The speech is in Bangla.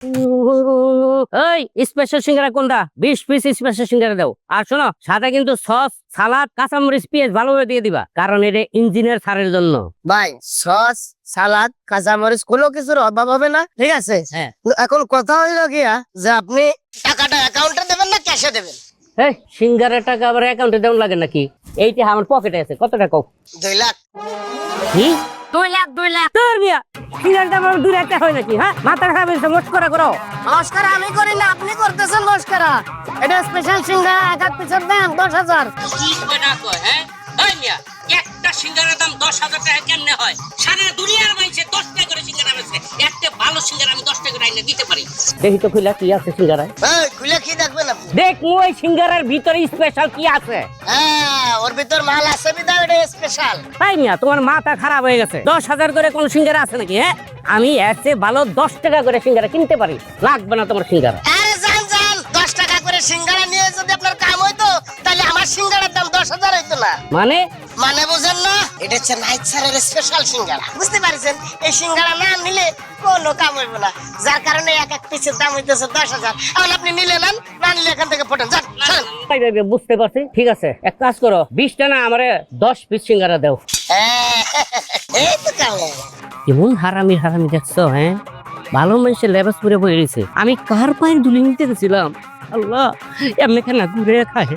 এই স্পেশাল সিঙ্গারা কোনটা? 20 পিস স্পেশাল সিঙ্গারা দাও। আর শোনো, সাথে কিন্তু সস, সালাদ, কাঁচামরিচ, পেঁয়াজ ভালোভাবে দিয়ে দিবা, কারণ এটা ইঞ্জিনের ছাড়ের জন্য। ভাই সস সালাদ কাঁচামরিচ কোনো কিছুর অভাব হবে না, ঠিক আছে? হ্যাঁ। এখন কথা হইলো গিয়া যে আপনি টাকাটা অ্যাকাউন্টে দেবেন না ক্যাশে দেবেন? এই সিঙ্গারের টাকা আবার অ্যাকাউন্টে দেওয়া লাগে নাকি? এইটা আমার পকেটে আছে। কত টাকা? 2 লাখ। কি 2 লাখ? 2 লাখ তোর মিয়া সিঙ্গারের দাম 2 লাখ টাকা হয় নাকি? হ্যাঁ, মাথা খারাপ হয়েছে? মস্করা করো। নমস্কার আমি করি না, আপনি করতেছেন নমস্কার। এটা স্পেশাল সিঙ্গারা, এক এক পিসের দাম 10,000। কি কইনা কয়? হ্যাঁ এই মিয়া, একটা সিঙ্গারের দাম 10,000 টাকা কেমনে হয়? সারা দুনিয়ার মানুষে 10 টাকা করে সিঙ্গারা বেচে, একটা ভালো সিঙ্গারা আমি 10 টাকা করে আইনা দিতে পারি। দেখি তো খুলে কি আছে সিঙ্গারায়। এই খুলে কি দেখবেন আপনি? দেখ ওই সিঙ্গারার ভিতরে স্পেশাল কি আছে। হ্যাঁ, ওর ভিতর মাল আছে বিদায় এটা স্পেশাল। তাই মিয়া, তোমার মাথা খারাপ হয়ে গেছে। 10,000 করে কোন সিঙ্গারা আছে নাকি? হ্যাঁ, আমি এর চেয়ে ভালো 10 টাকা করে সিঙ্গারা কিনতে পারি। লাগবে না তোমার সিঙ্গারা। আরে জান জান, 10 টাকা করে সিঙ্গারা নিয়ে যদি আপনার কাম হইতো তাহলে আমার সিঙ্গারার দাম 10,000 হইতো না। মানে বুঝেন না? এটা হচ্ছে নাইট স্যারের স্পেশাল সিঙ্গারা, বুঝতে পারছেন? এই সিঙ্গারা না নিলে কোনো কাম হইব না, যার কারণে এক এক পিসের দাম হইতেছে 10,000। এখন আপনি নিলে নেন, না নিলে এখান থেকে ফোটেন, যান চলেন। বুঝতে পারছি, ঠিক আছে। এক কাজ করো, 20 টা না আমারে 10 পিস সিঙ্গারা দাও। এই তো কাম। কেমন হারামি হারামি দেখছো? হ্যাঁ, ভালো মানুষের লেবাস পরে বয়ে রয়েছে, আমি কার পায়ের দুলি নিতে গেছিলাম। আল্লাহ, এমনি খানা ঘুরে খায়।